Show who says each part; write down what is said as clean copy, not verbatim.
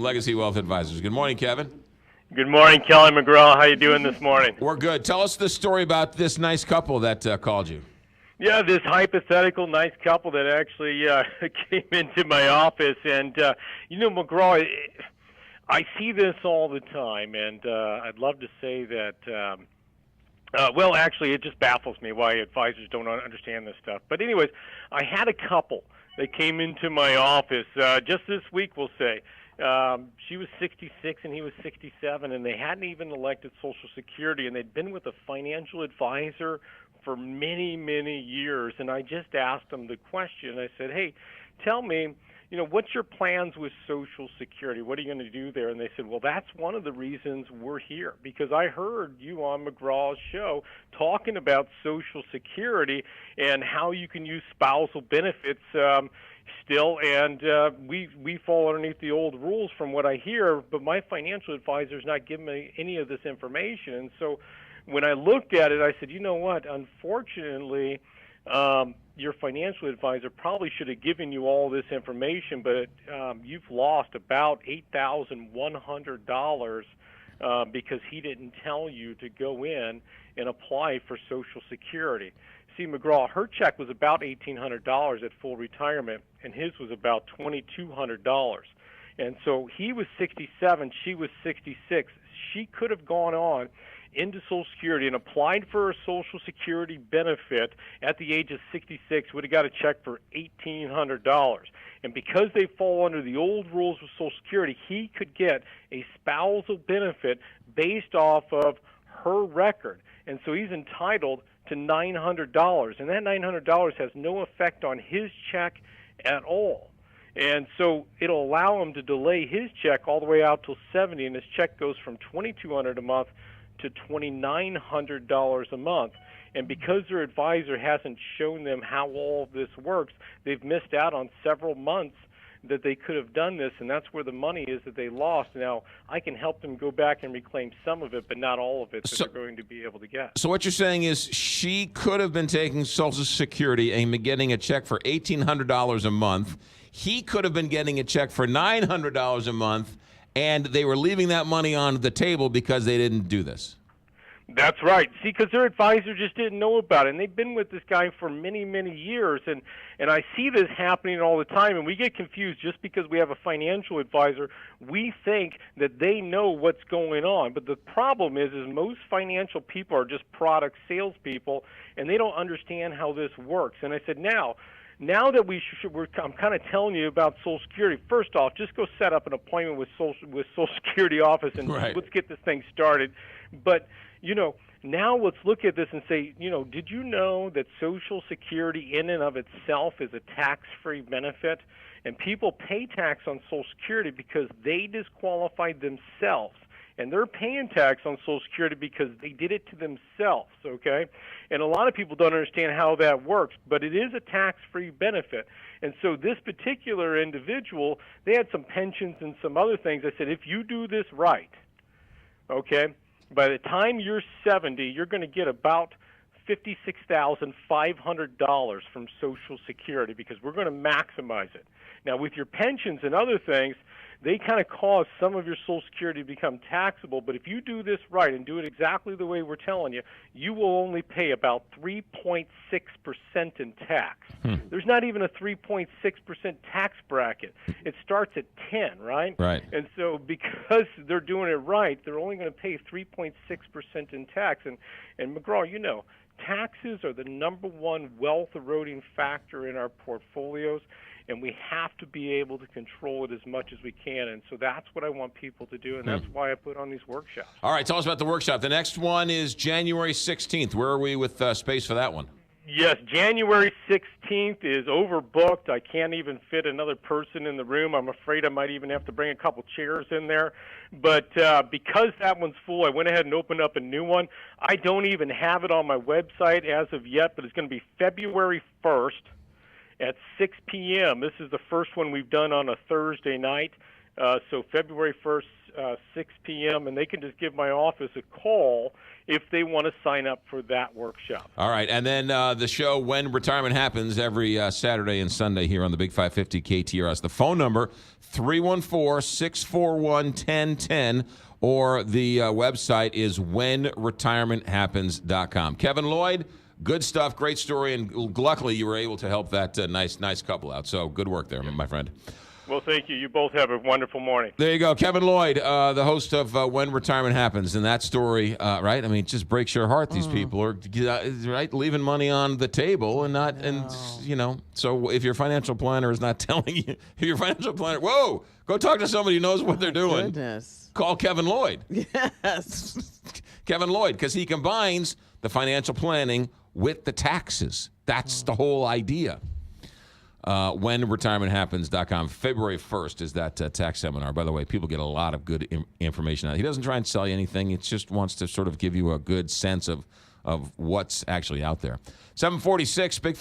Speaker 1: from Legacy Wealth Advisors. Good morning, Kevin.
Speaker 2: Good morning, Kelly McGraw. How you doing this morning?
Speaker 1: We're good. Tell us the story about this nice couple that called you.
Speaker 2: Yeah, this hypothetical nice couple that actually came into my office. And, McGraw, I see this all the time, and I'd love to say that, well, actually, it just baffles me why advisors don't understand this stuff. But anyways, I had a couple that came into my office just this week, we'll say. She was 66 and he was 67, and they hadn't even elected Social Security, and they'd been with a financial advisor for many, many years. And I just asked them the question. I said, hey, tell me, what's your plans with Social Security? What are you going to do there? And they said, well, that's one of the reasons we're here, because I heard you on McGraw's show talking about Social Security and how you can use spousal benefits still, and we fall underneath the old rules from what I hear, but my financial advisor's not giving me any of this information. And so when I looked at it, I said, you know what, unfortunately, your financial advisor probably should have given you all this information, but you've lost about $8,100 because he didn't tell you to go in and apply for Social Security. See, McGraw, her check was about $1,800 at full retirement, and his was about $2,200. And so he was 67, she was 66. She could have gone on into Social Security and applied for a Social Security benefit at the age of 66, would have got a check for $1,800. And because they fall under the old rules of Social Security, he could get a spousal benefit based off of her record. And so he's entitled to $900, and that $900 has no effect on his check at all. And so it'll allow him to delay his check all the way out till 70, and his check goes from $2,200 a month to $2,900 a month. And because their advisor hasn't shown them how all of this works, they've missed out on several months that they could have done this, and that's where the money is that they lost. Now, I can help them go back and reclaim some of it, but not all of it that they're going to be able to get.
Speaker 1: So what you're saying is she could have been taking Social Security and getting a check for $1,800 a month. He could have been getting a check for $900 a month, and they were leaving that money on the table because they didn't do this.
Speaker 2: That's right. See, because their advisor just didn't know about it, and they've been with this guy for many, many years, and I see this happening all the time, and we get confused just because we have a financial advisor. We think that they know what's going on, but the problem is most financial people are just product salespeople, and they don't understand how this works. And I said, now that I'm kind of telling you about Social Security, first off, just go set up an appointment with Social Security office and let's get this thing started. But now let's look at this and say, did you know that Social Security in and of itself is a tax-free benefit? And people pay tax on Social Security because they disqualified themselves. And they're paying tax on Social Security because they did it to themselves, okay? And a lot of people don't understand how that works, but it is a tax-free benefit. And so this particular individual, they had some pensions and some other things. I said, if you do this right, okay, by the time you're 70, you're going to get about $56,500 from Social Security because we're going to maximize it. Now, with your pensions and other things, they kind of cause some of your Social Security to become taxable, but if you do this right and do it exactly the way we're telling you, you will only pay about 3.6% in tax. There's not even a 3.6% tax bracket. It starts at 10, right?
Speaker 1: Right.
Speaker 2: And so because they're doing it right, they're only going to pay 3.6% in tax. And McGraw, taxes are the number one wealth eroding factor in our portfolios, and we have to be able to control it as much as we can. And so that's what I want people to do, and that's why I put on these workshops. All
Speaker 1: right, tell us about the workshop. The next one is January 16th. Where are we with space for that one?
Speaker 2: Yes, January 16th is overbooked. I can't even fit another person in the room. I'm afraid I might even have to bring a couple chairs in there. But because that one's full, I went ahead and opened up a new one. I don't even have it on my website as of yet, but it's going to be February 1st. At 6 p.m. This is the first one we've done on a Thursday night. So February 1st, 6 p.m., and they can just give my office a call if they want to sign up for that workshop.
Speaker 1: All right. And then the show, When Retirement Happens, every Saturday and Sunday here on the Big 550 KTRS. The phone number, 314-641-1010, or the website is whenretirementhappens.com. Kevin Lloyd, good stuff, great story, and luckily you were able to help that nice couple out. So good work there, my friend.
Speaker 2: Well, thank you. You both have a wonderful morning.
Speaker 1: There you go. Kevin Lloyd, the host of When Retirement Happens. And that story, right? I mean, it just breaks your heart. These people are, right, leaving money on the table and not, and, you know, so if your financial planner is not telling you, if your financial planner, whoa, go talk to somebody who knows what they're doing.
Speaker 3: Goodness.
Speaker 1: Call Kevin Lloyd.
Speaker 3: Yes.
Speaker 1: Kevin Lloyd, because he combines the financial planning with the taxes. That's the whole idea. Whenretirementhappens.com. February 1st is that tax seminar. By the way, people get a lot of good information out. He doesn't try and sell you anything. It just wants to sort of give you a good sense of what's actually out there. 746, Big